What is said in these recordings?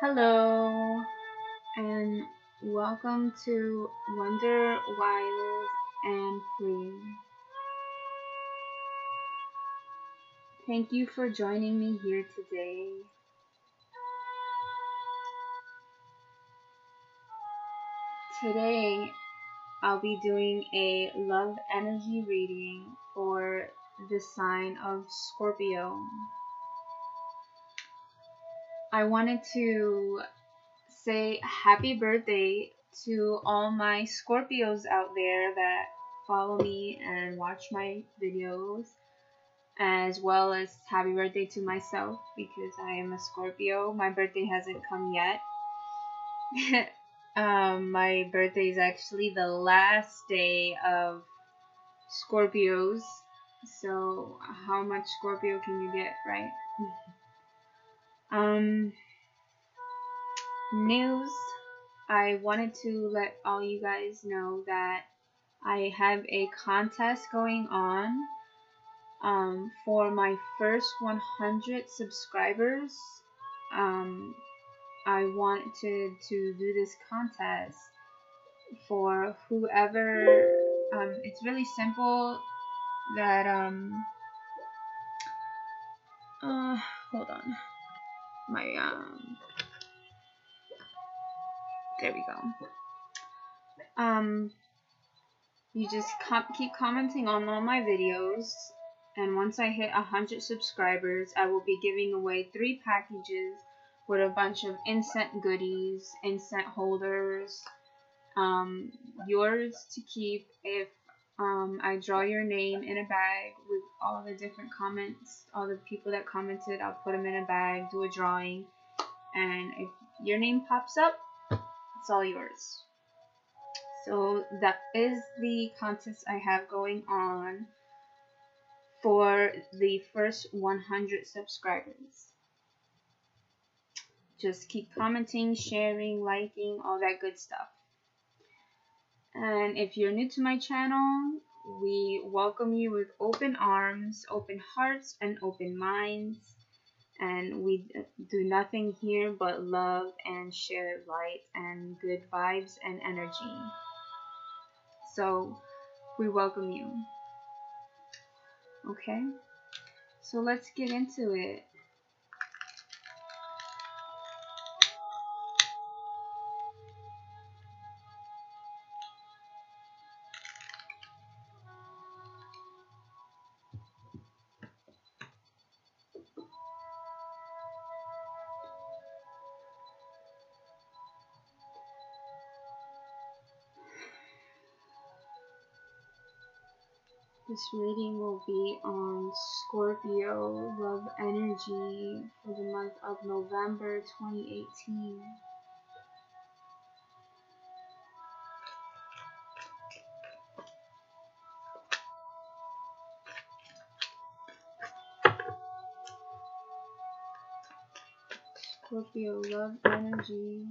Hello, and welcome to Wonder, Wild, and Free. Thank you for joining me here today. Today, I'll be doing a love energy reading for the sign of Scorpio. I wanted to say happy birthday to all my Scorpios out there that follow me and watch my videos, as well as happy birthday to myself because I am a Scorpio. My birthday hasn't come yet. My birthday is actually the last day of Scorpios, so how much Scorpio can you get, right? News. I wanted to let all you guys know that I have a contest going on for my first 100 subscribers. I wanted to do this contest for whoever. It's really simple. That hold on, my there we go. You just keep commenting on all my videos, and once I hit 100 subscribers, I will be giving away 3 packages with a bunch of incense goodies, incense holders, yours to keep if I draw your name in a bag with all the different comments, all the people that commented. I'll put them in a bag, do a drawing, and if your name pops up, it's all yours. So that is the contest I have going on for the first 100 subscribers. Just keep commenting, sharing, liking, all that good stuff. And if you're new to my channel, we welcome you with open arms, open hearts, and open minds. And we do nothing here but love and share light and good vibes and energy. So we welcome you. Okay? So let's get into it. This reading will be on Scorpio love energy for the month of November 2018. Scorpio love energy.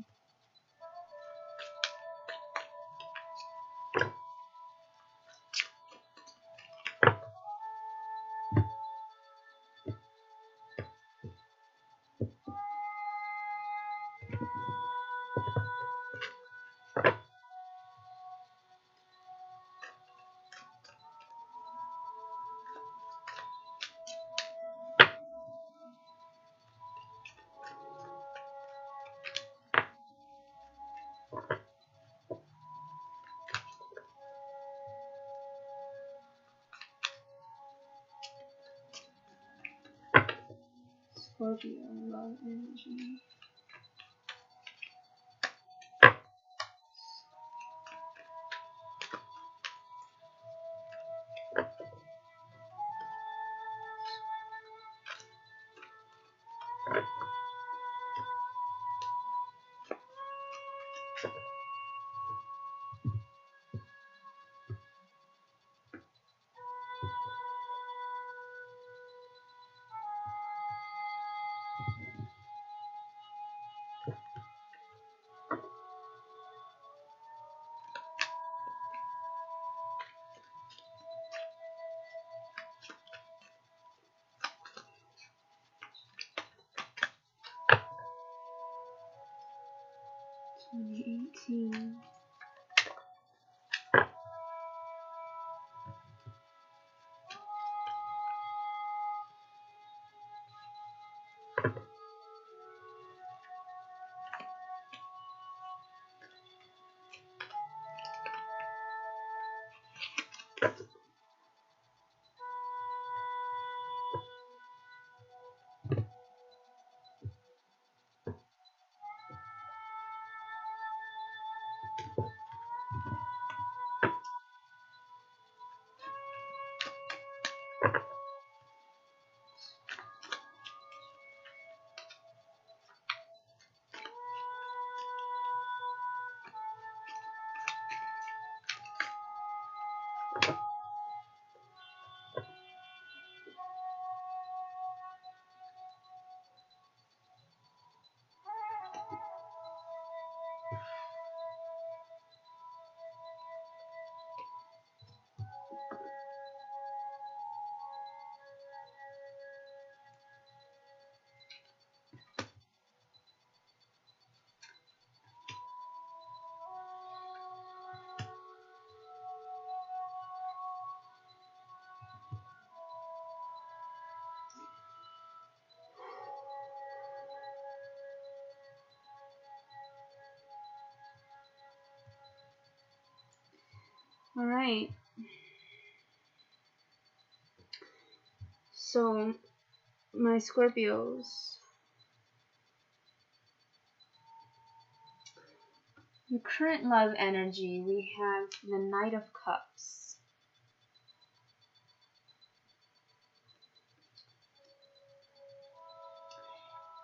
Scorpio love energy. 2018. All right. So, my Scorpios, your current love energy, we have the Knight of Cups.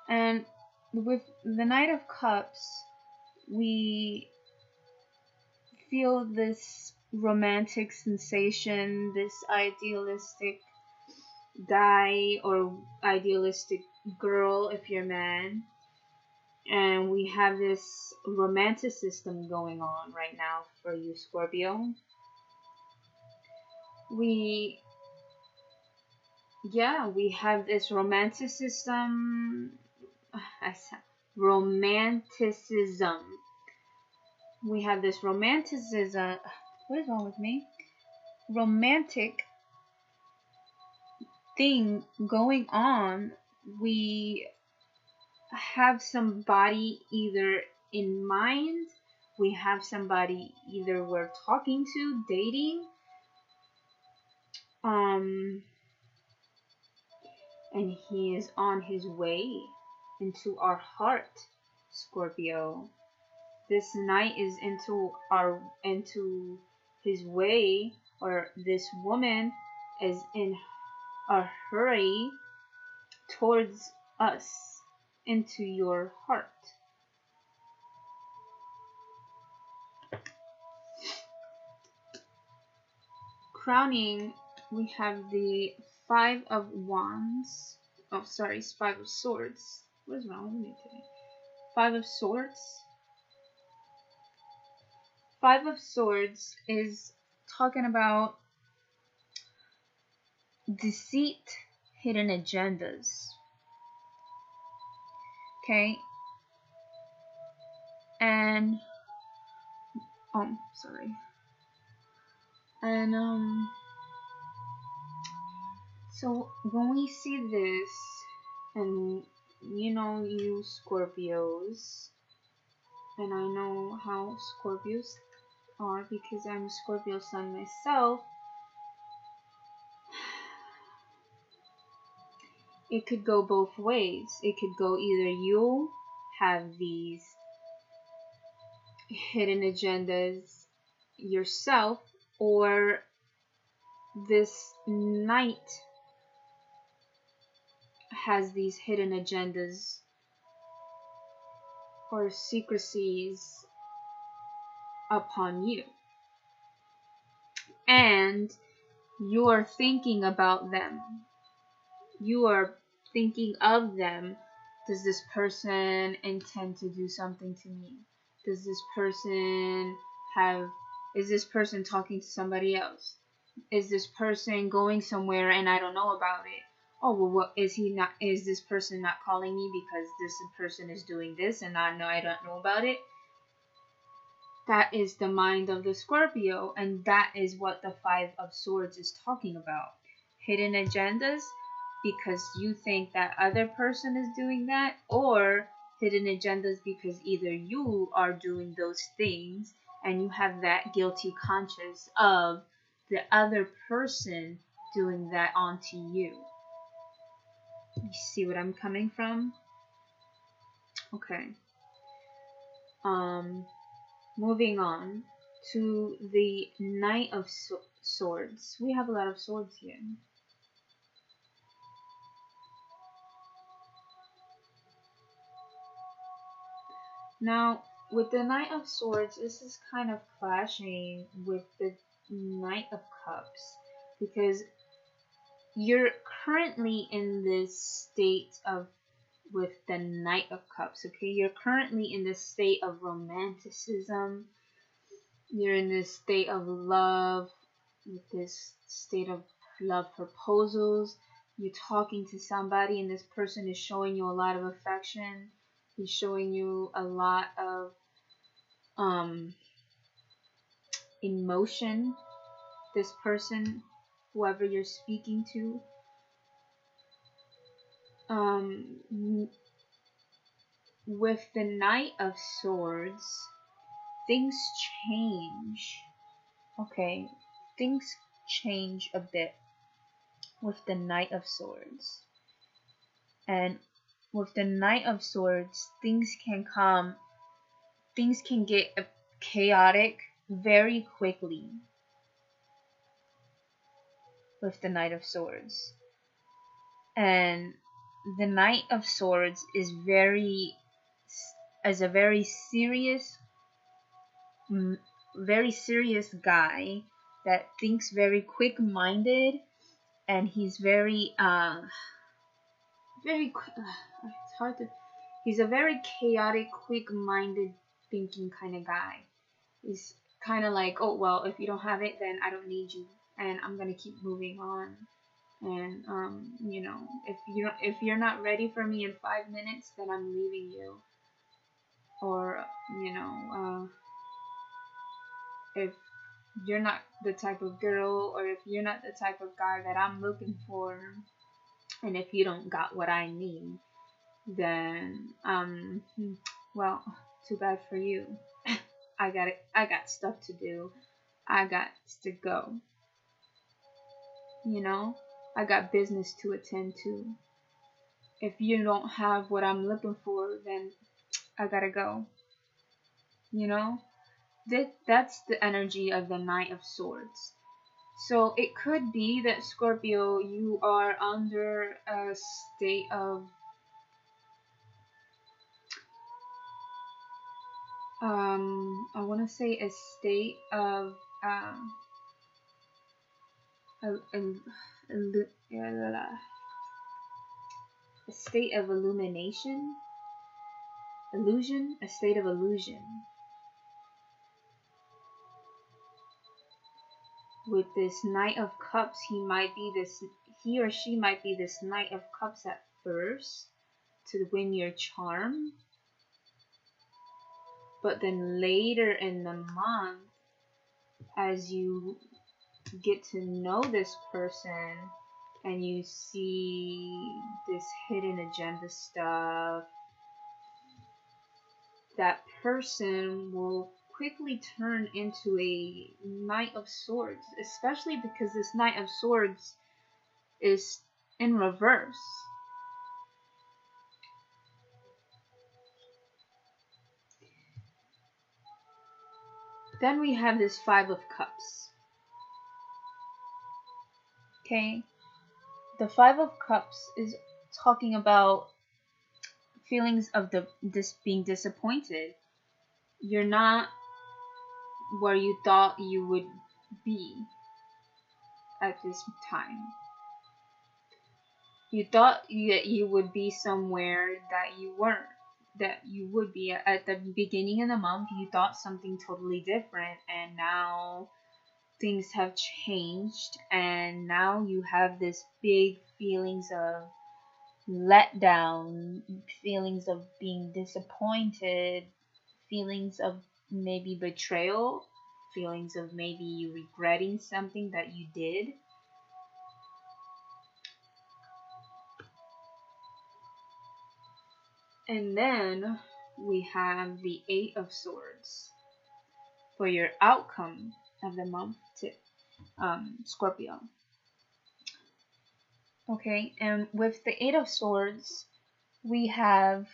And with the Knight of Cups, we feel this romantic sensation, this idealistic guy or idealistic girl if you're a man. And we have this romanticism going on right now for you, Scorpio. We have this romanticism. Romanticism. We have this romanticism. What is wrong with me? Romantic thing going on. We have somebody either in mind, we have somebody either we're talking to, dating, and he is on his way into our heart, Scorpio. This knight is into his way, or this woman is in a hurry towards us, into your heart. Crowning, we have the Five of Wands. Oh, sorry, Five of Swords. What is wrong with me today? Five of Swords. Five of Swords is talking about deceit, hidden agendas. Okay? And sorry. And so when we see this, and you Scorpios, and I know how Scorpios are because I'm a Scorpio sun myself, it could go both ways. It could go either you have these hidden agendas yourself, or this knight has these hidden agendas or secrecies upon you, and you are thinking about them. You are thinking of them. Does this person intend to do something to me? Does this person is this person talking to somebody else? Is this person going somewhere and I don't know about it? Oh, well, what is this person not calling me because this person is doing this and I don't know about it? That is the mind of the Scorpio, and that is what the Five of Swords is talking about. Hidden agendas because you think that other person is doing that, or hidden agendas because either you are doing those things and you have that guilty conscience of the other person doing that onto you. You see what I'm coming from? Okay. Moving on to the Knight of Swords. We have a lot of swords here. Now, with the Knight of Swords, this is kind of clashing with the Knight of Cups, because you're currently in this state of, with the Knight of Cups, okay? You're currently in this state of romanticism. You're in this state of love, with this state of love proposals. You're talking to somebody and this person is showing you a lot of affection. He's showing you a lot of emotion. This person, whoever you're speaking to, with the Knight of Swords, things change. Okay, things change a bit with the Knight of Swords. And with the Knight of Swords, things can get chaotic very quickly with the Knight of Swords. And the Knight of Swords is a very serious guy that thinks very quick-minded, and he's very it's hard to, he's a very chaotic, quick-minded thinking kind of guy. He's kind of like, oh well, if you don't have it, then I don't need you, and I'm gonna keep moving on. And you know, if you're not ready for me in 5 minutes, then I'm leaving you. Or you know, if you're not the type of girl, or if you're not the type of guy that I'm looking for, and if you don't got what I need, then well, too bad for you. I got stuff to do. I got to go. You know, I got business to attend to. If you don't have what I'm looking for, then I gotta go. You know, that's the energy of the Knight of Swords. So it could be that, Scorpio, you are under a state of I want to say a state of a state of illusion, a state of illusion. With this Knight of Cups, he or she might be this Knight of Cups at first to win your charm, but then later in the month, as you get to know this person and you see this hidden agenda stuff, that person will quickly turn into a Knight of Swords, especially because this Knight of Swords is in reverse. Then we have this Five of Cups. Okay, the Five of Cups is talking about feelings of being disappointed. You're not where you thought you would be at this time. You thought that you would be somewhere that you weren't, that you would be at the beginning of the month. You thought something totally different, and now things have changed, and now you have this big feelings of letdown, feelings of being disappointed, feelings of maybe betrayal, feelings of maybe you regretting something that you did. And then we have the Eight of Swords for your outcome of the month, Scorpio. Okay, and with the Eight of Swords, we have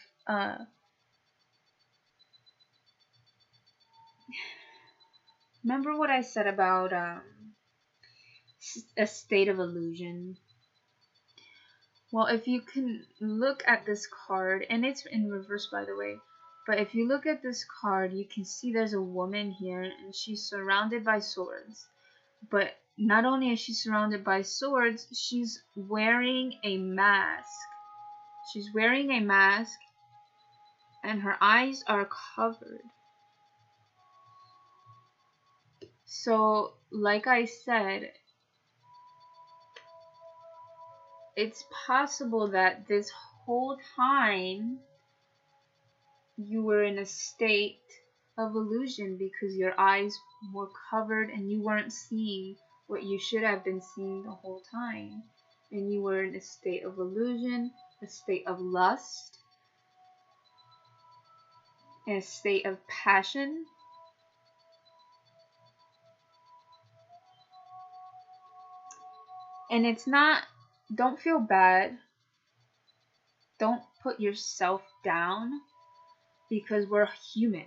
remember what I said about a state of illusion? Well, if you can look at this card, and it's in reverse, by the way, but if you look at this card, you can see there's a woman here, and she's surrounded by swords. But not only is she surrounded by swords, she's wearing a mask. She's wearing a mask, and her eyes are covered. So, like I said, it's possible that this whole time you were in a state of illusion because your eyes were covered and you weren't seeing what you should have been seeing the whole time. And you were in a state of illusion, a state of lust, a state of passion. And it's not, don't feel bad. Don't put yourself down because we're human.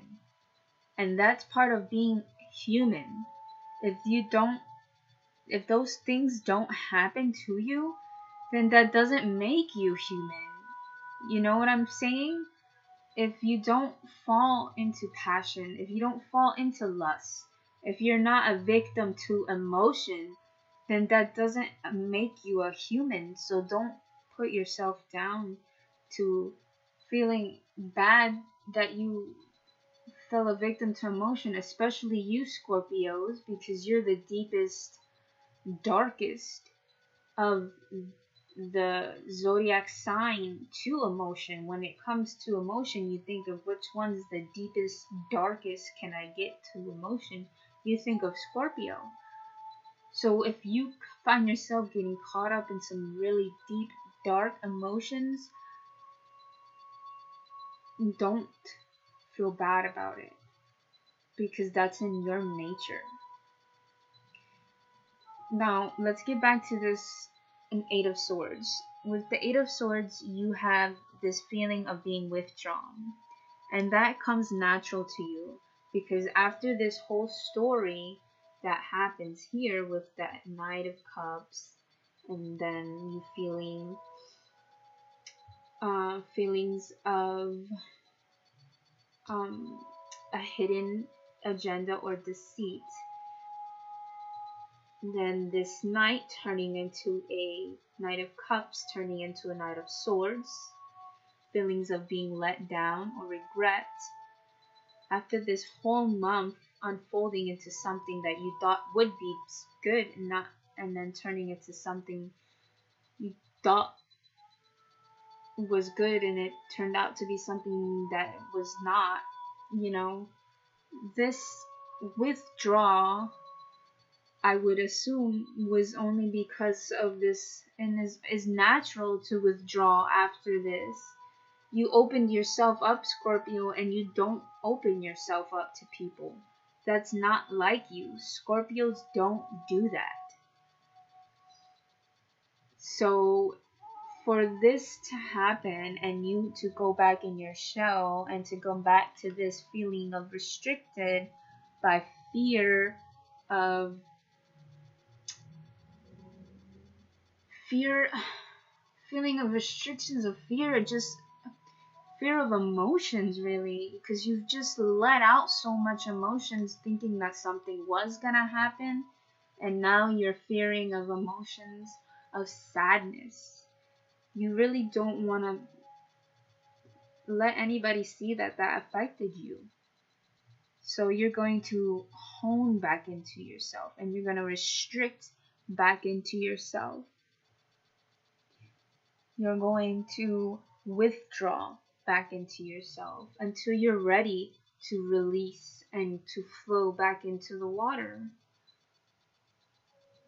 And that's part of being human. If those things don't happen to you, then that doesn't make you human. You know what I'm saying? If you don't fall into passion, if you don't fall into lust, if you're not a victim to emotion, then that doesn't make you a human. So don't put yourself down to feeling bad that you fell a victim to emotion, especially you Scorpios, because you're the deepest, darkest of the zodiac sign to emotion. When it comes to emotion, you think of which one's the deepest, darkest can I get to emotion. You think of Scorpio. So if you find yourself getting caught up in some really deep, dark emotions, don't feel bad about it, because that's in your nature. Now, let's get back to this Eight of Swords. With the Eight of Swords, you have this feeling of being withdrawn. And that comes natural to you, because after this whole story that happens here with that Knight of Cups, and then you feeling feelings of a hidden agenda or deceit, then this Knight turning into a Knight of Cups, turning into a Knight of Swords, feelings of being let down or regret. After this whole month unfolding into something that you thought would be good and then turning into something you thought was good and it turned out to be something that was not, this withdrawal, I would assume, was only because of this, and is natural to withdraw after this. You opened yourself up, Scorpio, and you don't open yourself up to people. That's not like you. Scorpios don't do that. So for this to happen and you to go back in your shell and to go back to this feeling of restricted by fear of feeling of restrictions of fear, just fear of emotions, really, because you've just let out so much emotions thinking that something was gonna happen, and now you're fearing of emotions of sadness. You really don't want to let anybody see that affected you. So you're going to hone back into yourself, and you're going to restrict back into yourself. You're going to withdraw back into yourself until you're ready to release and to flow back into the water,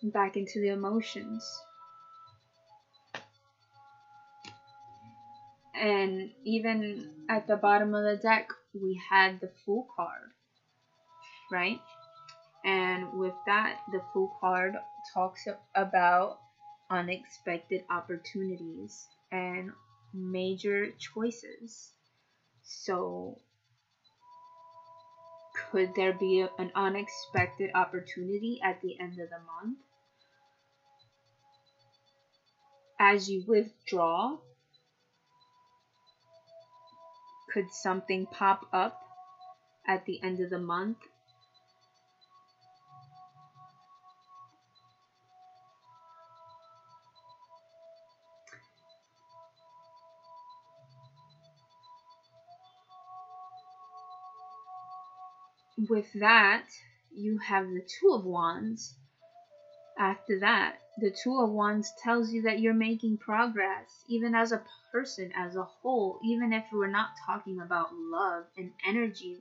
back into the emotions. And even at the bottom of the deck, we had the Fool card, right? And with that, the Fool card talks about unexpected opportunities and major choices. So could there be an unexpected opportunity at the end of the month? As you withdraw, could something pop up at the end of the month? With that, you have the Two of Wands. After that, the Two of Wands tells you that you're making progress, even as a person, as a whole. Even if we're not talking about love and energy,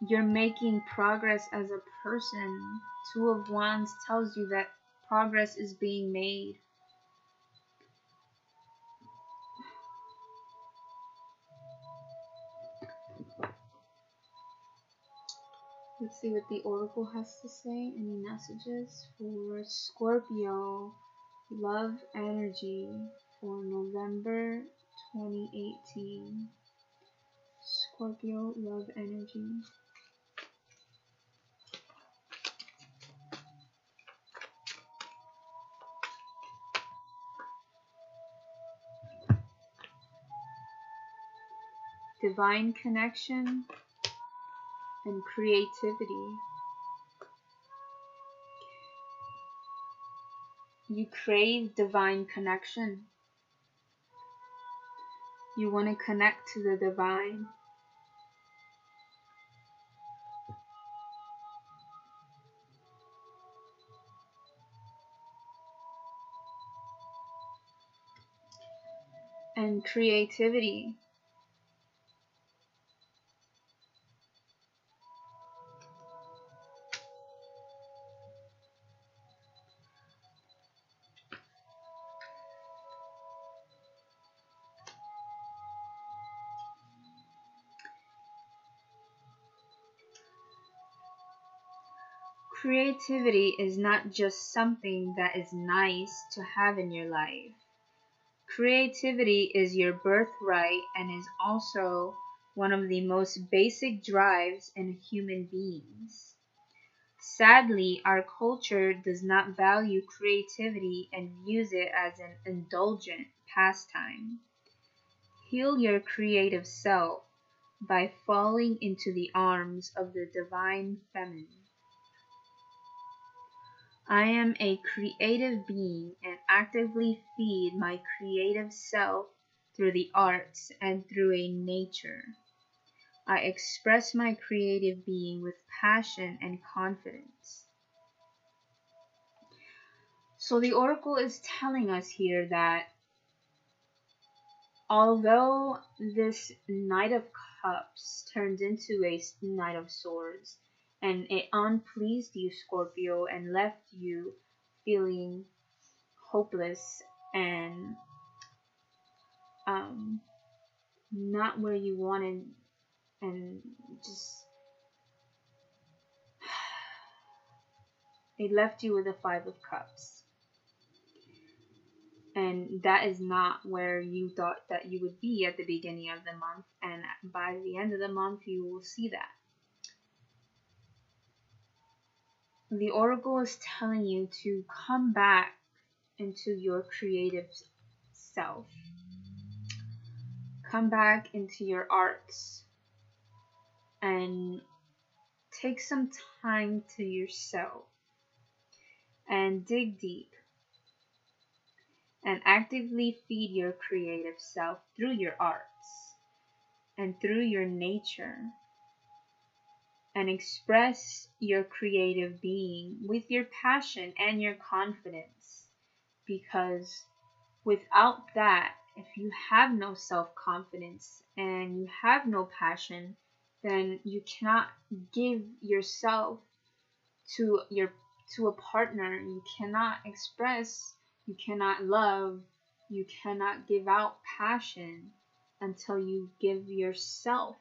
you're making progress as a person. Two of Wands tells you that progress is being made. Let's see what the Oracle has to say. Any messages for Scorpio love energy for November 2018? Scorpio love energy. Divine connection and creativity. You crave divine connection. You want to connect to the divine. And creativity. Creativity is not just something that is nice to have in your life. Creativity is your birthright and is also one of the most basic drives in human beings. Sadly, our culture does not value creativity and views it as an indulgent pastime. Heal your creative self by falling into the arms of the divine feminine. I am a creative being and actively feed my creative self through the arts and through a nature. I express my creative being with passion and confidence. So the Oracle is telling us here that although this Knight of Cups turned into a Knight of Swords, and it unpleased you, Scorpio, and left you feeling hopeless and not where you wanted, and just it left you with a Five of Cups. And that is not where you thought that you would be at the beginning of the month, and by the end of the month you will see that. The Oracle is telling you to come back into your creative self. Come back into your arts and take some time to yourself and dig deep and actively feed your creative self through your arts and through your nature, and express your creative being with your passion and your confidence, because without that, if you have no self-confidence and you have no passion, then you cannot give yourself to a partner. You cannot express, you cannot love, you cannot give out passion until you give yourself,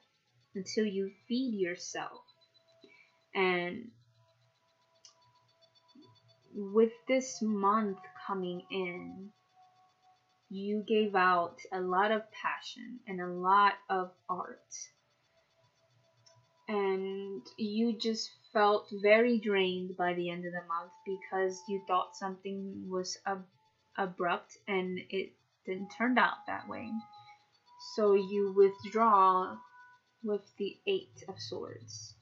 until you feed yourself. And with this month coming in, you gave out a lot of passion and a lot of art, and you just felt very drained by the end of the month because you thought something was abrupt and it didn't turn out that way. So you withdraw with the Eight of Swords.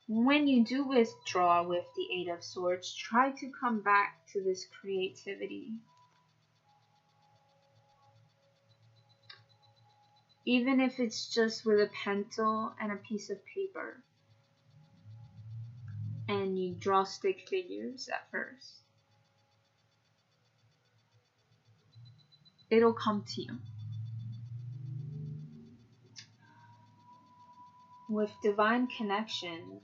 When you do withdraw with the Eight of Swords, try to come back to this creativity. Even if it's just with a pencil and a piece of paper, and you draw stick figures at first, it'll come to you. With divine connection,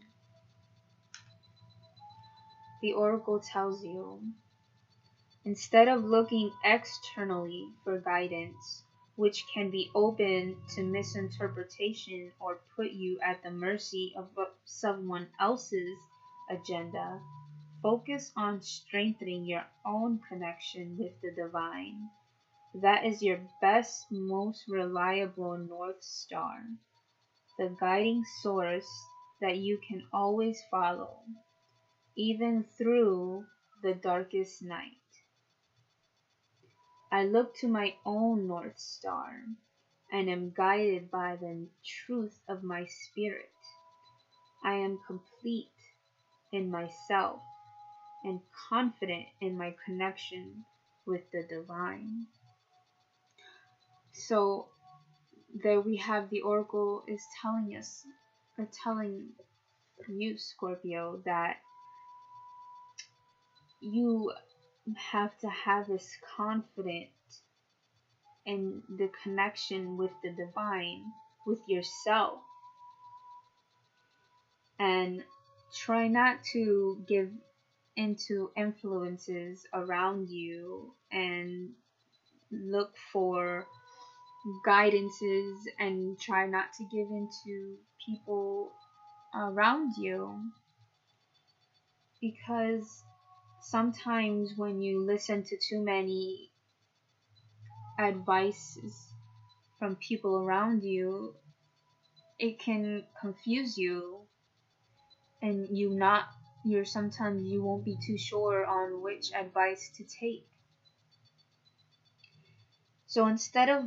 the oracle tells you, instead of looking externally for guidance, which can be open to misinterpretation or put you at the mercy of someone else's agenda, focus on strengthening your own connection with the divine. That is your best, most reliable North Star, the guiding source that you can always follow, even through the darkest night. I look to my own North Star and am guided by the truth of my spirit. I am complete in myself and confident in my connection with the divine. So there we have the oracle is telling us, or telling you, Scorpio, that you have to have this confidence in the connection with the divine, with yourself, and try not to give into influences around you and look for guidances, and try not to give into people around you, because sometimes when you listen to too many advices from people around you, it can confuse you, and sometimes you won't be too sure on which advice to take. So instead of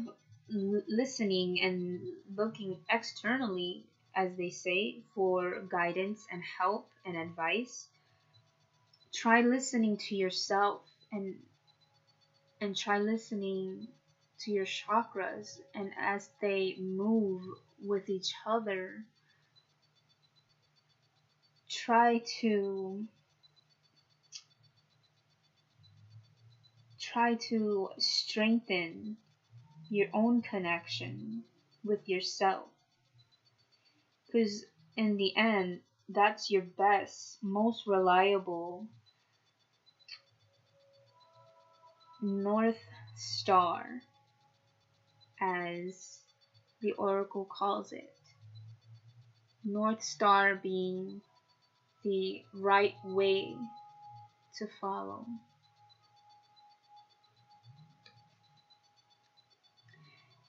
listening and looking externally, as they say, for guidance and help and advice, try listening to yourself, and try listening to your chakras, and as they move with each other, try to strengthen your own connection with yourself, because in the end, that's your best, most reliable North Star, as the oracle calls it. North Star being the right way to follow.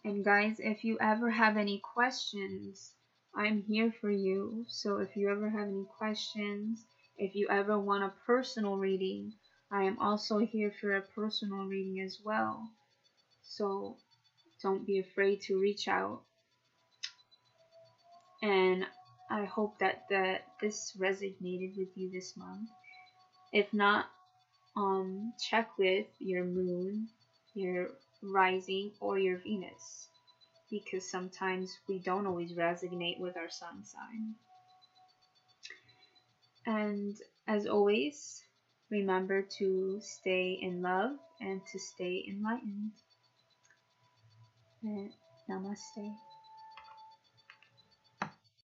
And guys, if you ever have any questions, I'm here for you. So if you ever have any questions, if you ever want a personal reading, I am also here for a personal reading as well. So don't be afraid to reach out. And I hope that this resonated with you this month. If not, check with your moon, your rising, or your Venus, because sometimes we don't always resonate with our sun sign. And as always, remember to stay in love and to stay enlightened. And namaste.